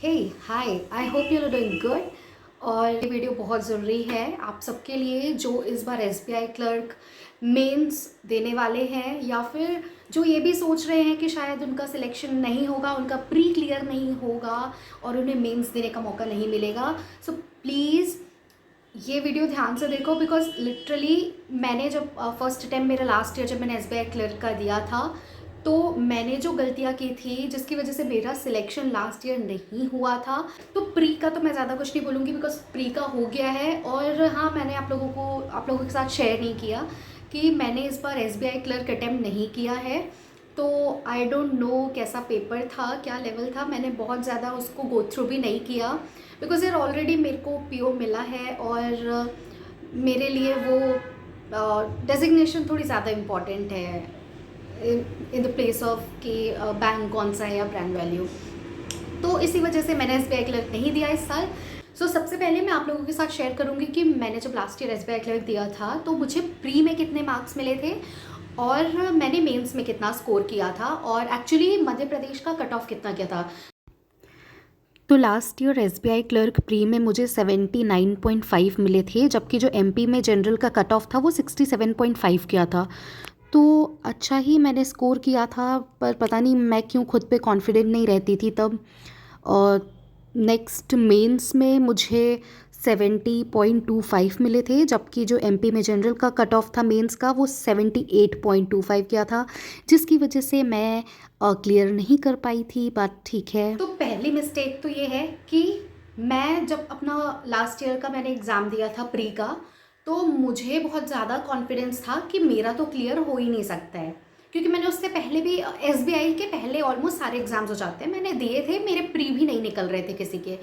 Hey hi, I hope you are doing good. और ये video बहुत ज़रूरी है आप सबके लिए जो इस बार एसबीआई क्लर्क मेंस देने वाले हैं, या फिर जो ये भी सोच रहे हैं कि शायद उनका सिलेक्शन नहीं होगा, उनका प्री क्लियर नहीं होगा और उन्हें मेंस देने का मौका नहीं मिलेगा। सो प्लीज़ ये वीडियो ध्यान से देखो, बिकॉज लिटरली मैंने जब फर्स्ट अटैम्प्ट मेरा लास्ट ईयर जब मैंने एसबीआई क्लर्क का दिया था, तो मैंने जो गलतियाँ की थी जिसकी वजह से मेरा सिलेक्शन लास्ट ईयर नहीं हुआ था। तो प्री का तो मैं ज़्यादा कुछ नहीं बोलूँगी, बिकॉज प्री का हो गया है। और हाँ, मैंने आप लोगों के साथ शेयर नहीं किया कि मैंने इस बार एसबीआई क्लर्क अटैम्प्ट नहीं किया है। तो आई डोंट नो कैसा पेपर था, क्या लेवल था, मैंने बहुत ज़्यादा उसको गो थ्रू भी नहीं किया, बिकॉज यार ऑलरेडी मेरे को पीओ मिला है और मेरे लिए वो डेजिग्नेशन थोड़ी ज़्यादा इम्पॉर्टेंट है इन द प्लेस ऑफ कि बैंक कौन सा है या ब्रांड वैल्यू। तो इसी वजह से मैंने एसबीआई क्लर्क नहीं दिया इस साल। सबसे पहले मैं आप लोगों के साथ शेयर करूंगी कि मैंने जब लास्ट ईयर एसबीआई क्लर्क दिया था तो मुझे प्री में कितने मार्क्स मिले थे और मैंने मेंस में कितना स्कोर किया था, और एक्चुअली मध्य प्रदेश का कट ऑफ कितना किया था। तो last year SBI clerk pre में मुझे 79.5 मिले थे, जबकि जो एमपी में जनरल का कट ऑफ था वो 67.5 किया था। तो अच्छा ही मैंने स्कोर किया था, पर पता नहीं मैं क्यों खुद पे कॉन्फिडेंट नहीं रहती थी तब। और नेक्स्ट मेंस में मुझे 70.25 मिले थे, जबकि जो एमपी में जनरल का कट ऑफ था मेंस का वो 78.25 किया था, जिसकी वजह से मैं क्लियर नहीं कर पाई थी। बात ठीक है। तो पहली मिस्टेक तो ये है कि मैं जब अपना लास्ट ईयर का मैंने एग्ज़ाम दिया था प्री का, तो मुझे बहुत ज़्यादा कॉन्फिडेंस था कि मेरा तो क्लियर हो ही नहीं सकता है, क्योंकि मैंने उससे पहले भी एसबीआई के पहले ऑलमोस्ट सारे एग्जाम्स हो जाते हैं मैंने दिए थे, मेरे प्री भी नहीं निकल रहे थे किसी के।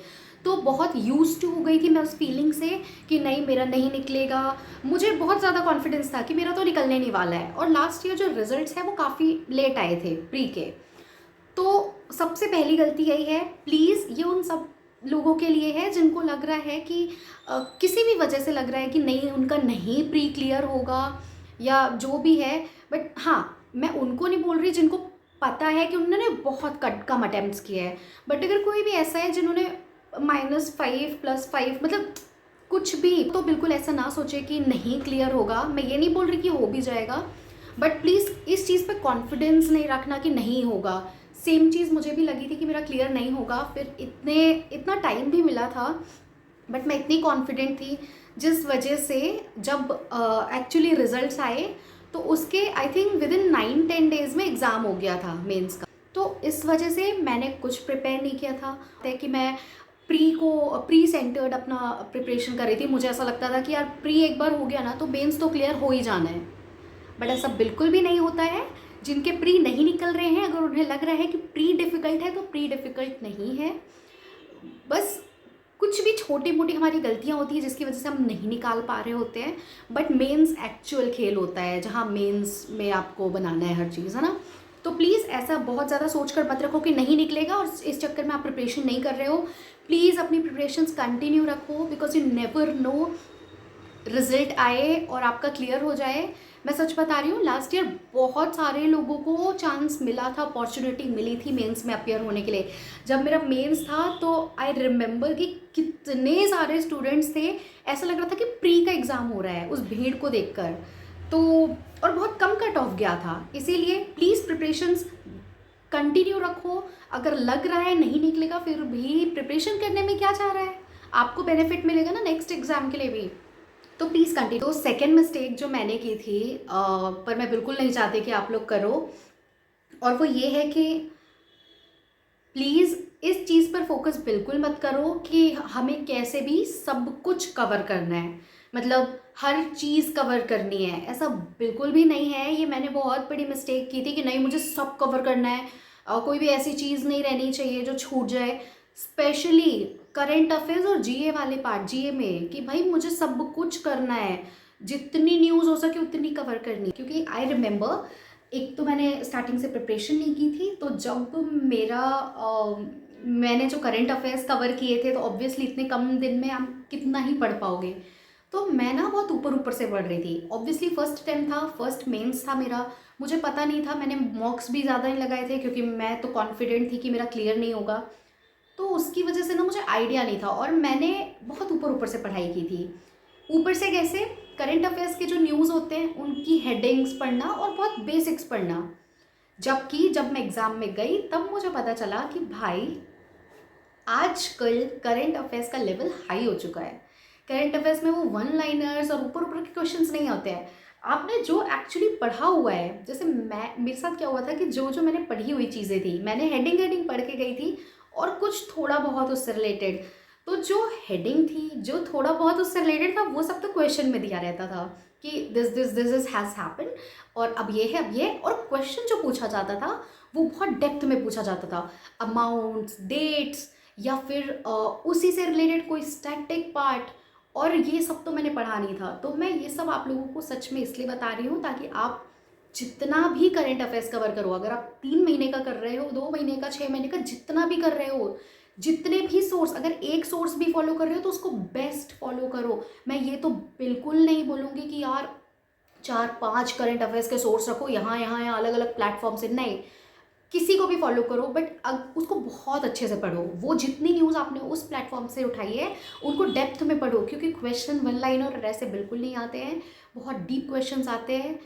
तो बहुत यूज टू हो गई थी मैं उस फीलिंग से कि नहीं मेरा नहीं निकलेगा। मुझे बहुत ज़्यादा कॉन्फिडेंस था कि मेरा तो निकलने नहीं वाला है, और लास्ट ईयर जो रिजल्ट्स हैं वो काफ़ी लेट आए थे प्री के। तो सबसे पहली गलती यही है, प्लीज़ ये उन सब लोगों के लिए है जिनको लग रहा है कि किसी भी वजह से लग रहा है कि नहीं उनका नहीं प्री क्लियर होगा या जो भी है। बट हाँ, मैं उनको नहीं बोल रही जिनको पता है कि उन्होंने बहुत कम अटैम्प्ट्स किए हैं। बट अगर कोई भी ऐसा है जिन्होंने -5 +5 मतलब कुछ भी, तो बिल्कुल ऐसा ना सोचे कि नहीं क्लियर होगा। मैं ये नहीं बोल रही कि हो भी जाएगा, बट प्लीज़ इस चीज़ पे कॉन्फिडेंस नहीं रखना कि नहीं होगा। सेम चीज़ मुझे भी लगी थी कि मेरा क्लियर नहीं होगा, फिर इतना टाइम भी मिला था, बट मैं इतनी कॉन्फिडेंट थी, जिस वजह से जब एक्चुअली रिजल्ट्स आए तो उसके I think with in 9-10 days में एग्ज़ाम हो गया था मेंस का। तो इस वजह से मैंने कुछ प्रिपेयर नहीं किया था कि मैं प्री सेंटर्ड अपना प्रिपरेशन कर रही थी। मुझे ऐसा लगता था कि यार प्री एक बार हो गया ना तो मेंस तो क्लियर हो ही जाना है, बट ऐसा बिल्कुल भी नहीं होता है। जिनके प्री नहीं निकल रहे हैं, अगर उन्हें लग रहा है कि प्री डिफ़िकल्ट है तो प्री डिफ़िकल्ट नहीं है। बस कुछ भी छोटी मोटी हमारी गलतियाँ होती हैं जिसकी वजह से हम नहीं निकाल पा रहे होते हैं, बट मेंस एक्चुअल खेल होता है जहाँ मेंस में आपको बनाना है हर चीज़, है ना। तो प्लीज़ ऐसा बहुत ज़्यादा सोच कर मत रखो कि नहीं निकलेगा और इस चक्कर में आप प्रिपरेशन नहीं कर रहे हो। प्लीज़ अपनी प्रिपरेशंस कंटिन्यू रखो, because you never know result आए और आपका क्लियर हो जाए। मैं सच बता रही हूँ, लास्ट ईयर बहुत सारे लोगों को चांस मिला था, अपॉर्चुनिटी मिली थी मेंस में अपियर होने के लिए। जब मेरा मेंस था तो आई रिमेंबर कि कितने सारे स्टूडेंट्स थे, ऐसा लग रहा था कि प्री का एग्ज़ाम हो रहा है उस भीड़ को देखकर। तो और बहुत कम कट ऑफ गया था, इसीलिए प्लीज़ प्रिपरेशंस कंटिन्यू रखो। अगर लग रहा है नहीं निकलेगा, फिर भी प्रिपरेशन करने में क्या जा रहा है, आपको बेनिफिट मिलेगा ना नेक्स्ट एग्ज़ाम के लिए भी। तो प्लीज़ कंटिन्यू। तो सेकेंड मिस्टेक जो मैंने की थी, पर मैं बिल्कुल नहीं चाहती कि आप लोग करो, और वो ये है कि प्लीज़ इस चीज़ पर फोकस बिल्कुल मत करो कि हमें कैसे भी सब कुछ कवर करना है, मतलब हर चीज़ कवर करनी है, ऐसा बिल्कुल भी नहीं है। ये मैंने बहुत बड़ी मिस्टेक की थी कि नहीं मुझे सब कवर करना है, कोई भी ऐसी चीज़ नहीं रहनी चाहिए जो छूट जाए। स्पेशली करंट अफेयर्स और जीए वाले पार्ट, जीए में कि भाई मुझे सब कुछ करना है, जितनी न्यूज़ हो सके उतनी कवर करनी। क्योंकि आई रिमेंबर, एक तो मैंने स्टार्टिंग से प्रिपरेशन नहीं की थी, तो जब मैंने जो करंट अफेयर्स कवर किए थे, तो ऑब्वियसली इतने कम दिन में आप कितना ही पढ़ पाओगे। तो मैं ना बहुत ऊपर ऊपर से पढ़ रही थी। ऑब्वियसली फर्स्ट अटेम्प्ट था, फर्स्ट मेंस था मेरा, मुझे पता नहीं था, मैंने मॉक्स भी ज़्यादा नहीं लगाए थे क्योंकि मैं तो कॉन्फिडेंट थी कि मेरा क्लियर नहीं होगा। तो उसकी वजह से ना मुझे आइडिया नहीं था और मैंने बहुत ऊपर ऊपर से पढ़ाई की थी। ऊपर से कैसे? करंट अफेयर्स के जो न्यूज़ होते हैं उनकी हेडिंग्स पढ़ना और बहुत बेसिक्स पढ़ना। जबकि जब मैं एग्ज़ाम में गई तब मुझे पता चला कि भाई आजकल करंट अफेयर्स का लेवल हाई हो चुका है। करंट अफेयर्स में वो वन लाइनर्स और ऊपर ऊपर के क्वेश्चंस नहीं होते हैं। आपने जो एक्चुअली पढ़ा हुआ है, जैसे मेरे साथ क्या हुआ था कि जो जो मैंने पढ़ी हुई चीज़ें थी, मैंने हेडिंग हेडिंग पढ़ के गई थी और कुछ थोड़ा बहुत उससे रिलेटेड। तो जो हेडिंग थी, जो थोड़ा बहुत उससे रिलेटेड था, वो सब तो क्वेश्चन में दिया रहता था कि दिस इज हैज़ हैपन और अब ये है, अब ये। और क्वेश्चन जो पूछा जाता था वो बहुत डेप्थ में पूछा जाता था, अमाउंट्स, डेट्स, या फिर उसी से रिलेटेड कोई स्टैटिक पार्ट, और ये सब तो मैंने पढ़ा नहीं था। तो मैं ये सब आप लोगों को सच में इसलिए बता रही हूँ ताकि आप जितना भी करंट अफेयर्स कवर करो, अगर आप 3 महीने का कर रहे हो, 2 महीने का, 6 महीने का, जितना भी कर रहे हो, जितने भी सोर्स, अगर एक सोर्स भी फॉलो कर रहे हो तो उसको बेस्ट फॉलो करो। मैं ये तो बिल्कुल नहीं बोलूँगी कि यार 4-5 करंट अफेयर्स के सोर्स रखो यहाँ यहाँ यहाँ अलग अलग प्लेटफॉर्म से, नहीं। किसी को भी फॉलो करो बट अब उसको बहुत अच्छे से पढ़ो। वो जितनी न्यूज़ आपने उस प्लेटफॉर्म से उठाई है उनको डेप्थ में पढ़ो, क्योंकि क्वेश्चन वन लाइन और ऐसे बिल्कुल नहीं आते हैं, बहुत डीप क्वेश्चंस आते हैं,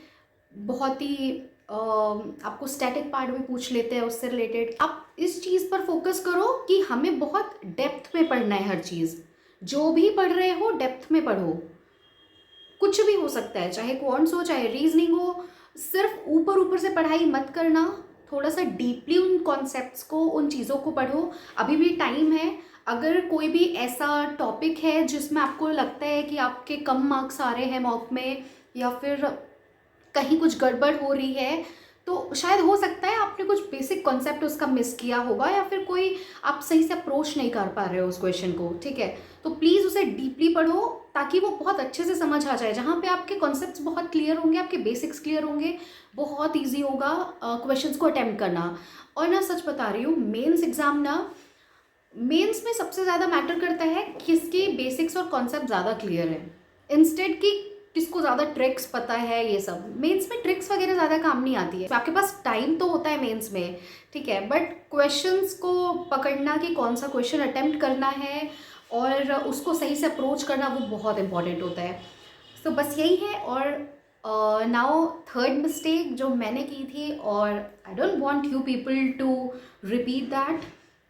बहुत ही आपको स्टैटिक पार्ट भी पूछ लेते हैं उससे रिलेटेड। आप इस चीज़ पर फोकस करो कि हमें बहुत डेप्थ में पढ़ना है हर चीज़। जो भी पढ़ रहे हो डेप्थ में पढ़ो, कुछ भी हो सकता है, चाहे क्वांट्स हो, चाहे रीजनिंग हो। सिर्फ ऊपर ऊपर से पढ़ाई मत करना, थोड़ा सा डीपली उन कॉन्सेप्ट्स को, उन चीज़ों को पढ़ो। अभी भी टाइम है। अगर कोई भी ऐसा टॉपिक है जिसमें आपको लगता है कि आपके कम मार्क्स आ रहे हैं मॉक में, या फिर कहीं कुछ गड़बड़ हो रही है, तो शायद हो सकता है आपने कुछ बेसिक कॉन्सेप्ट उसका मिस किया होगा, या फिर कोई आप सही से अप्रोच नहीं कर पा रहे हो उस क्वेश्चन को, ठीक है? तो प्लीज़ उसे डीपली पढ़ो ताकि वो बहुत अच्छे से समझ आ जाए। जहाँ पे आपके कॉन्सेप्ट्स बहुत क्लियर होंगे, आपके बेसिक्स क्लियर होंगे, बहुत ईजी होगा क्वेश्चंस को अटैम्प्ट करना। और ना सच बता रही हूँ, मेंस एग्जाम ना, मेंस में सबसे ज़्यादा मैटर करता है किसके बेसिक्स और कॉन्सेप्ट ज़्यादा क्लियर है, इंस्टेड कि किसको ज़्यादा ट्रिक्स पता है। ये सब मेंस में ट्रिक्स वगैरह ज़्यादा काम नहीं आती है। तो आपके पास टाइम तो होता है मेंस में, ठीक है, बट क्वेश्चंस को पकड़ना कि कौन सा क्वेश्चन अटेम्प्ट करना है और उसको सही से अप्रोच करना, वो बहुत इंपॉर्टेंट होता है। तो बस यही है। और नाउ थर्ड मिस्टेक जो मैंने की थी, और I don't want you people to repeat that,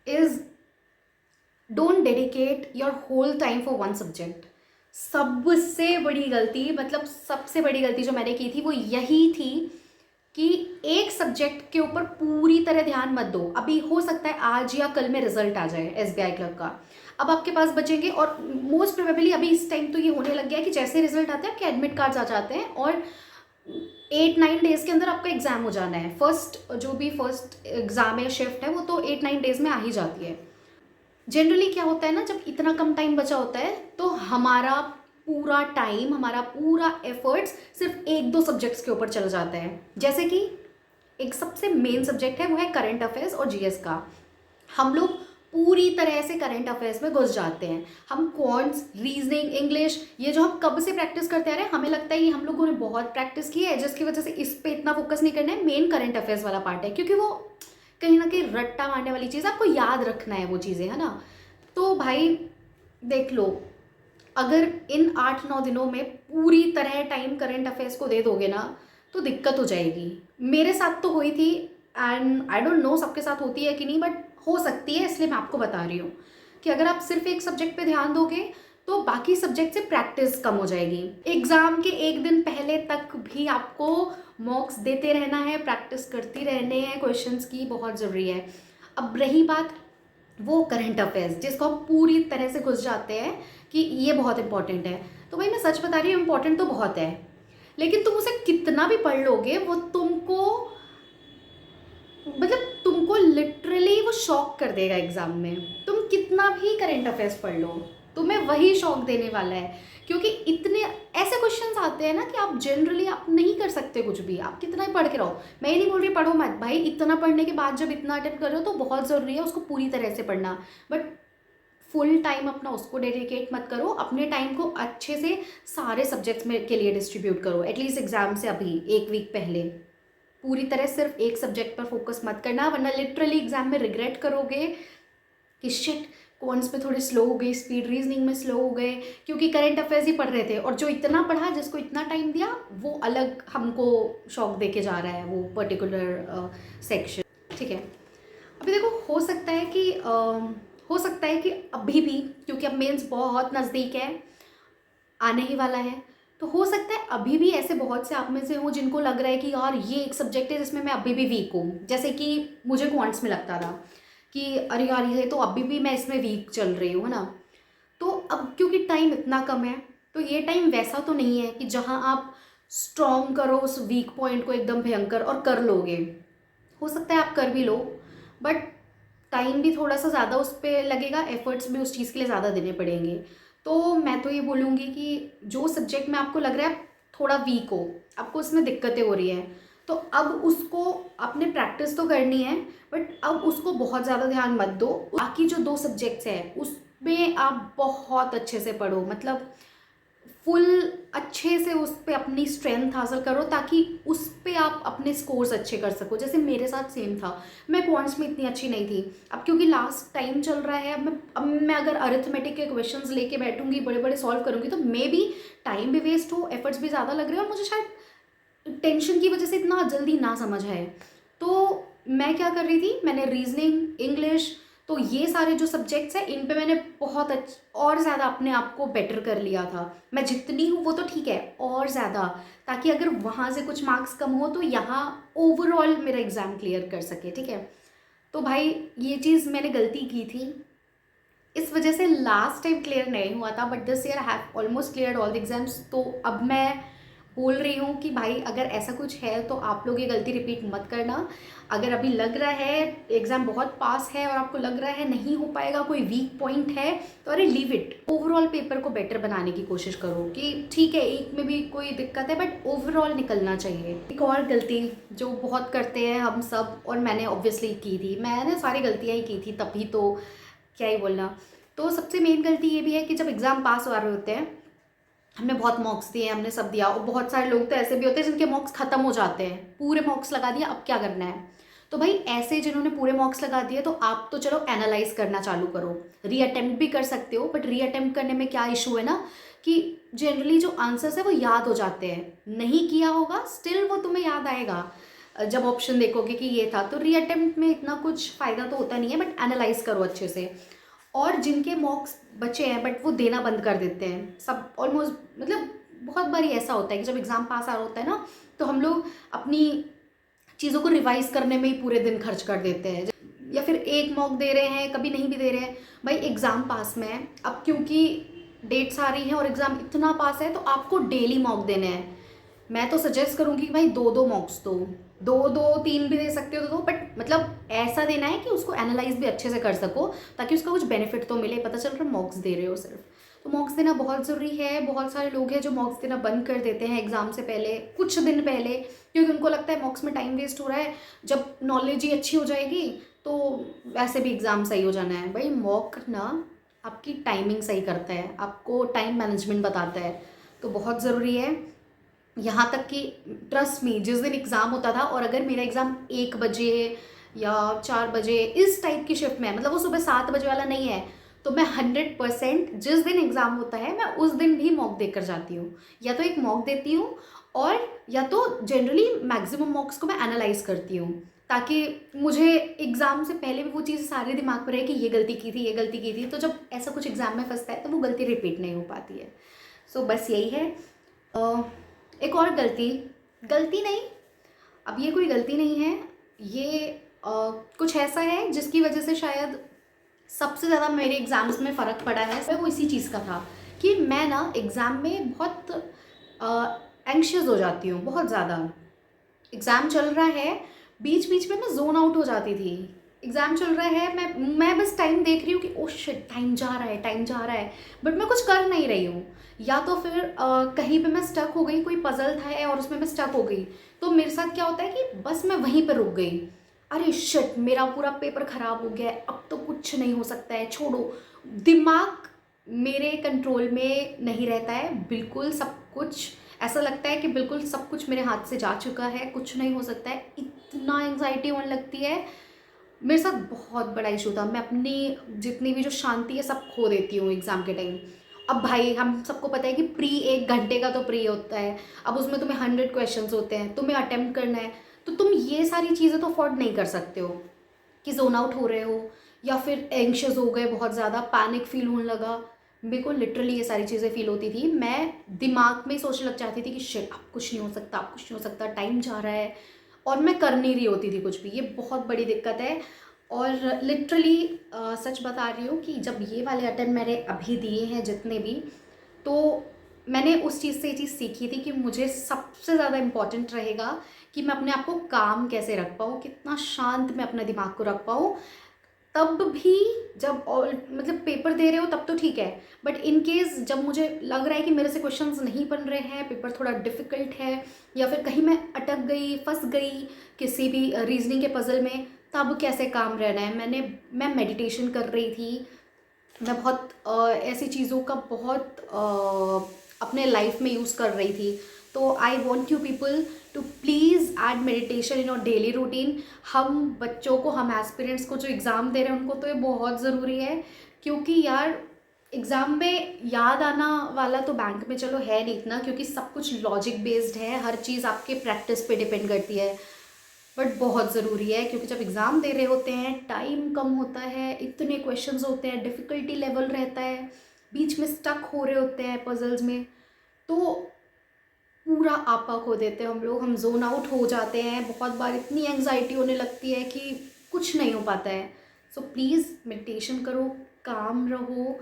is don't dedicate your whole time for one subject. सबसे बड़ी गलती, मतलब सबसे बड़ी गलती जो मैंने की थी वो यही थी कि एक सब्जेक्ट के ऊपर पूरी तरह ध्यान मत दो। अभी हो सकता है आज या कल में रिजल्ट आ जाए एसबीआई क्लर्क का, अब आपके पास बचेंगे, और मोस्ट प्रोबेबली अभी इस टाइम तो ये होने लग गया है कि जैसे रिजल्ट आते हैं आपके एडमिट कार्ड्स आ जाते हैं और 8-9 डेज़ के अंदर आपका एग्ज़ाम हो जाना है। फर्स्ट एग्ज़ाम है, शिफ्ट है, वो तो 8-9 डेज़ में आ ही जाती है। जनरली क्या होता है ना, जब इतना कम टाइम बचा होता है तो हमारा पूरा टाइम, हमारा पूरा एफर्ट्स सिर्फ 1-2 सब्जेक्ट्स के ऊपर चला जाता है। जैसे कि एक सबसे मेन सब्जेक्ट है वो है करंट अफेयर्स और जीएस का। हम लोग पूरी तरह से करंट अफेयर्स में घुस जाते हैं। हम क्वांट्स, रीजनिंग, इंग्लिश, ये जो हम कब से प्रैक्टिस करते आ रहे हैं, हमें लगता है ये हम लोगों ने बहुत प्रैक्टिस की है, जिसकी वजह से इस पे इतना फोकस नहीं करना है। मेन करंट अफेयर्स वाला पार्ट है, क्योंकि वो कहीं ना कहीं रट्टा मारने वाली चीज़, आपको याद रखना है वो चीज़ें, है ना? तो भाई देख लो, अगर इन 8-9 दिनों में पूरी तरह टाइम करंट अफेयर्स को दे दोगे ना तो दिक्कत हो जाएगी। मेरे साथ तो हुई थी, एंड आई डोंट नो सबके साथ होती है कि नहीं, बट हो सकती है, इसलिए मैं आपको बता रही हूँ कि अगर आप सिर्फ एक सब्जेक्ट पे ध्यान दोगे तो बाकी सब्जेक्ट से प्रैक्टिस कम हो जाएगी। एग्ज़ाम के एक दिन पहले तक भी आपको मॉक्स देते रहना है, प्रैक्टिस करती रहने हैं क्वेश्चंस की, बहुत ज़रूरी है। अब रही बात वो करंट अफेयर्स जिसको हम पूरी तरह से घुस जाते हैं कि ये बहुत इंपॉर्टेंट है, तो भाई मैं सच बता रही हूँ, इंपॉर्टेंट तो बहुत है, लेकिन तुम उसे कितना भी पढ़ लोगे वो तुमको, मतलब तुमको लिटरली वो शॉक कर देगा एग्जाम में। तुम कितना भी करंट अफेयर्स पढ़ लो, तुम्हें वही शॉक देने वाला है, क्योंकि इतने ऐसे क्वेश्चंस आते हैं ना कि आप जनरली आप नहीं कर सकते कुछ भी, आप कितना ही पढ़ के रहो। मैं ये नहीं बोल रही पढ़ो मत, भाई इतना पढ़ने के बाद जब इतना अटेम्प्ट कर रहे हो तो बहुत ज़रूरी है उसको पूरी तरह से पढ़ना, बट फुल टाइम अपना उसको डेडिकेट मत करो। अपने टाइम को अच्छे से सारे सब्जेक्ट्स में के लिए डिस्ट्रीब्यूट करो। एटलीस्ट एग्जाम से अभी 1 वीक पहले पूरी तरह सिर्फ एक सब्जेक्ट पर फोकस मत करना, वरना लिटरली एग्जाम में रिग्रेट करोगे कि शिट क्वांट्स पे थोड़े स्लो हो गए, स्पीड रीजनिंग में स्लो हो गए, क्योंकि करंट अफेयर्स ही पढ़ रहे थे और जो इतना पढ़ा, जिसको इतना टाइम दिया, वो अलग हमको शौक दे के जा रहा है वो पर्टिकुलर सेक्शन। ठीक है, अभी देखो हो सकता है कि अभी भी, क्योंकि अब मेंस बहुत नज़दीक है, आने ही वाला है, तो हो सकता है अभी भी ऐसे बहुत से आप में से हो जिनको लग रहा है कि यार ये एक सब्जेक्ट है जिसमें मैं अभी भी वीक हूँ। जैसे कि मुझे क्वांट्स में लगता था कि अरे यार ये तो अभी भी मैं इसमें वीक चल रही हूँ, है ना। तो अब क्योंकि टाइम इतना कम है, तो ये टाइम वैसा तो नहीं है कि जहाँ आप स्ट्रॉन्ग करो उस वीक पॉइंट को एकदम भयंकर और कर लोगे। हो सकता है आप कर भी लो, बट टाइम भी थोड़ा सा ज़्यादा उस पर लगेगा, एफर्ट्स भी उस चीज़ के लिए ज़्यादा देने पड़ेंगे। तो मैं तो ये बोलूँगी कि जो सब्जेक्ट में आपको लग रहा है थोड़ा वीक हो, आपको उसमें दिक्कतें हो रही हैं, तो अब उसको आपने प्रैक्टिस तो करनी है, बट अब उसको बहुत ज़्यादा ध्यान मत दो। बाकी जो 2 सब्जेक्ट्स हैं उसमें आप बहुत अच्छे से पढ़ो, मतलब फुल अच्छे से उस पर अपनी स्ट्रेंथ हासिल करो, ताकि उस पर आप अपने स्कोर्स अच्छे कर सको। जैसे मेरे साथ सेम था, मैं क्वांट्स में इतनी अच्छी नहीं थी। अब क्योंकि लास्ट टाइम चल रहा है, अब मैं अगर अरिथमेटिक के क्वेश्चंस लेके बैठूंगी, बड़े बड़े सॉल्व करूंगी, तो मे भी टाइम भी वेस्ट हो, एफर्ट्स भी ज़्यादा लग रहे हैं और मुझे शायद टेंशन की वजह से इतना जल्दी ना समझ आए। तो मैं क्या कर रही थी, मैंने रीजनिंग, इंग्लिश, तो ये सारे जो सब्जेक्ट्स हैं इन पे मैंने बहुत और ज़्यादा अपने आप को बेटर कर लिया था। मैं जितनी हूँ वो तो ठीक है, और ज़्यादा, ताकि अगर वहाँ से कुछ मार्क्स कम हो तो यहाँ ओवरऑल मेरा एग्ज़ाम क्लियर कर सके। ठीक है, तो भाई ये चीज़ मैंने गलती की थी, इस वजह से लास्ट टाइम क्लियर नहीं हुआ था, but this year I have almost cleared all the exams. तो अब मैं बोल रही हूँ कि भाई अगर ऐसा कुछ है तो आप लोग ये गलती रिपीट मत करना। अगर अभी लग रहा है एग्ज़ाम बहुत पास है और आपको लग रहा है नहीं हो पाएगा, कोई वीक पॉइंट है, तो अरे लीव इट। ओवरऑल पेपर को बेटर बनाने की कोशिश करो कि ठीक है एक में भी कोई दिक्कत है बट ओवरऑल निकलना चाहिए। एक और गलती जो बहुत करते हैं हम सब, और मैंने ऑब्वियसली की थी, मैंने सारी गलतियाँ ही की थी, तभी तो क्या ही बोलना। तो सबसे मेन गलती ये भी है कि जब एग्ज़ाम पास हो रहे होते हैं, हमने बहुत मॉक्स दिए, हमने सब दिया, और बहुत सारे लोग तो ऐसे भी होते हैं जिनके मॉक्स ख़त्म हो जाते हैं, पूरे मॉक्स लगा दिया, अब क्या करना है। तो भाई ऐसे जिन्होंने पूरे मॉक्स लगा दिए, तो आप तो चलो एनालाइज करना चालू करो, रीअटेम्प्ट भी कर सकते हो, बट रीअटेम्प्ट करने में क्या इशू है ना, कि जनरली जो आंसर्स है वो याद हो जाते हैं, नहीं किया होगा स्टिल वो तुम्हें याद आएगा जब ऑप्शन देखोगे कि ये था। तो रीअटेम्प्ट में इतना कुछ फ़ायदा तो होता नहीं है, बट एनालाइज करो अच्छे से। और जिनके मॉक्स बचे हैं बट वो देना बंद कर देते हैं, सब ऑलमोस्ट, मतलब बहुत बार ऐसा होता है कि जब एग्ज़ाम पास आ रहा होता है ना, तो हम लोग अपनी चीज़ों को रिवाइज करने में ही पूरे दिन खर्च कर देते हैं, या फिर एक मॉक दे रहे हैं, कभी नहीं भी दे रहे हैं। भाई एग्ज़ाम पास में है, अब क्योंकि डेट्स आ रही हैं और एग्ज़ाम इतना पास है, तो आपको डेली मॉक देने हैं। मैं तो सजेस्ट करूँगी कि भाई 2-2 मॉक्स दो, 2-2 3 भी दे सकते हो तो दो, बट मतलब ऐसा देना है कि उसको एनालाइज भी अच्छे से कर सको, ताकि उसका कुछ बेनिफिट तो मिले, पता चल रहा है मॉक्स दे रहे हो सिर्फ। तो मॉक्स देना बहुत ज़रूरी है। बहुत सारे लोग हैं जो मॉक्स देना बंद कर देते हैं एग्ज़ाम से पहले, कुछ दिन पहले, क्योंकि उनको लगता है मॉक्स में टाइम वेस्ट हो रहा है, जब नॉलेज ही अच्छी हो जाएगी तो वैसे भी एग्ज़ाम सही हो जाना है। भाई मॉक ना आपकी टाइमिंग सही करता है, आपको टाइम मैनेजमेंट बताता है, तो बहुत ज़रूरी है। यहाँ तक कि ट्रस्ट मी, जिस दिन एग्ज़ाम होता था, और अगर मेरा एग्ज़ाम 1 बजे या 4 बजे इस टाइप की शिफ्ट में है, मतलब वो सुबह 7 बजे वाला नहीं है, तो मैं 100% जिस दिन एग्ज़ाम होता है मैं उस दिन भी मॉक देकर जाती हूँ। या तो एक मॉक देती हूँ, और या तो जनरली मैक्सिमम मॉक्स को मैं एनालाइज करती हूँ, ताकि मुझे एग्ज़ाम से पहले भी वो चीज़ सारे दिमाग पर रहे कि ये गलती की थी, ये गलती की थी, तो जब ऐसा कुछ एग्ज़ाम में फंसता है तो वो गलती रिपीट नहीं हो पाती है। सो बस यही है। एक और गलती, गलती नहीं, अब ये कोई गलती नहीं है, ये कुछ ऐसा है जिसकी वजह से शायद सबसे ज़्यादा मेरे एग्ज़ाम्स में फ़र्क पड़ा है, वो इसी चीज़ का था कि मैं ना एग्ज़ाम में बहुत एंग्शियस हो जाती हूँ, बहुत ज़्यादा। एग्ज़ाम चल रहा है, बीच बीच में मैं जोन आउट हो जाती थी। एग्ज़ाम चल रहा है, मैं बस टाइम देख रही हूँ कि ओह शिट टाइम जा रहा है, टाइम जा रहा है, बट मैं कुछ कर नहीं रही हूँ। या तो फिर कहीं पे मैं स्टक हो गई, कोई पज़ल था और उसमें मैं स्टक हो गई, तो मेरे साथ क्या होता है कि बस मैं वहीं पर रुक गई, अरे शिट मेरा पूरा पेपर ख़राब हो गया है, अब तो कुछ नहीं हो सकता है, छोड़ो। दिमाग मेरे कंट्रोल में नहीं रहता है बिल्कुल, सब कुछ ऐसा लगता है कि बिल्कुल सब कुछ मेरे हाथ से जा चुका है, कुछ नहीं हो सकता है, इतना एंग्जाइटी होने लगती है। मेरे साथ बहुत बड़ा इशू था, मैं अपनी जितनी भी जो शांति है सब खो देती हूँ एग्ज़ाम के टाइम। अब भाई हम सबको पता है कि प्री 1 घंटे का तो प्री होता है, अब उसमें तुम्हें 100 क्वेश्चंस होते हैं, तुम्हें अटेम्प्ट करना है, तो तुम ये सारी चीज़ें तो अफोर्ड नहीं कर सकते हो कि जोन आउट हो रहे हो या फिर एंग्शियस हो गए, बहुत ज़्यादा पैनिक फील होने लगा। मेरे को लिटरली ये सारी चीज़ें फील होती थी, मैं दिमाग में सोचने लग जाती थी कि शिट अब कुछ नहीं हो सकता, अब कुछ नहीं हो सकता, टाइम जा रहा है, और मैं कर नहीं रही होती थी कुछ भी। ये बहुत बड़ी दिक्कत है। और लिटरली सच बता रही हूँ कि जब ये वाले अटेम्प्ट मैंने अभी दिए हैं जितने भी, तो मैंने उस चीज़ से ये चीज़ सीखी थी कि मुझे सबसे ज़्यादा इम्पॉर्टेंट रहेगा कि मैं अपने आप को काम कैसे रख पाऊँ, कितना शांत मैं अपने दिमाग को रख पाऊँ। तब भी जब ऑल मतलब पेपर दे रहे हो तब तो ठीक है, बट इन केस जब मुझे लग रहा है कि मेरे से क्वेश्चंस नहीं बन रहे हैं, पेपर थोड़ा डिफ़िकल्ट है, या फिर कहीं मैं अटक गई, फंस गई किसी भी रीजनिंग के पजल में, तब कैसे काम रहना है। मैं मेडिटेशन कर रही थी, मैं बहुत ऐसी चीज़ों का बहुत अपने लाइफ में यूज़ कर रही थी। तो I want you people to please add meditation in your daily routine. हम बच्चों को, हम एस्पिरेंट्स को जो एग्ज़ाम दे रहे हैं उनको तो ये बहुत ज़रूरी है, क्योंकि यार एग्ज़ाम में याद आना वाला तो बैंक में चलो है नहीं इतना, क्योंकि सब कुछ लॉजिक बेस्ड है, हर चीज़ आपके प्रैक्टिस पे डिपेंड करती है, बट बहुत ज़रूरी है, क्योंकि जब एग्ज़ाम दे रहे होते हैं टाइम कम होता है, इतने क्वेश्चंस होते हैं, डिफ़िकल्टी लेवल रहता है, बीच में स्टक हो रहे होते हैं पजल्स में, तो पूरा आपा खो देते हैं हम लोग, हम जोन आउट हो जाते हैं, बहुत बार इतनी एंग्जाइटी होने लगती है कि कुछ नहीं हो पाता है। सो प्लीज़ मेडिटेशन करो, काम रहो,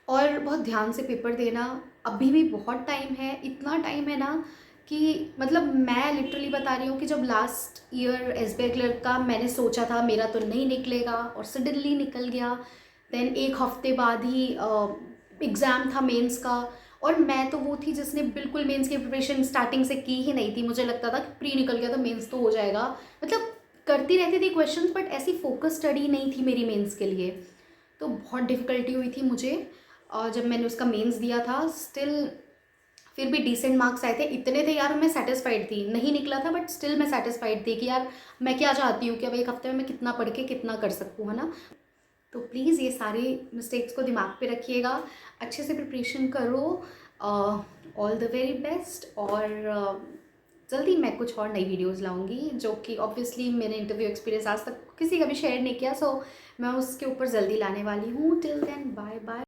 और बहुत ध्यान से पेपर देना। अभी भी बहुत टाइम है, इतना टाइम है ना कि मतलब मैं लिटरली बता रही हूँ कि जब लास्ट ईयर एसबीआई क्लर्क का मैंने सोचा था मेरा तो नहीं निकलेगा, और सडनली निकल गया। देन एक हफ्ते बाद ही एग्ज़ाम था मेंस का, और मैं तो वो थी जिसने बिल्कुल मेंस की प्रिपरेशन स्टार्टिंग से की ही नहीं थी। मुझे लगता था कि प्री निकल गया तो मेंस तो हो जाएगा, मतलब करती रहती थी क्वेश्चंस, बट ऐसी फोकस स्टडी नहीं थी मेरी मेंस के लिए। तो बहुत डिफ़िकल्टी हुई थी मुझे, और जब मैंने उसका मेंस दिया था, स्टिल फिर भी डिसेंट मार्क्स आए थे, इतने थे यार, मैं सेटिस्फाइड थी। नहीं निकला था बट स्टिल मैं सेटिस्फाइड थी कि यार मैं क्या चाहती हूँ कि अब एक हफ्ते में मैं कितना पढ़ के कितना कर सकूँ, है ना। तो प्लीज़ ये सारी मिस्टेक्स को दिमाग पे रखिएगा, अच्छे से प्रिपरेशन करो। All the very best. और जल्दी मैं कुछ और नई वीडियोस लाऊंगी, जो कि ऑब्वियसली मैंने इंटरव्यू एक्सपीरियंस आज तक किसी का भी शेयर नहीं किया, सो मैं उसके ऊपर जल्दी लाने वाली हूँ। Till then bye bye.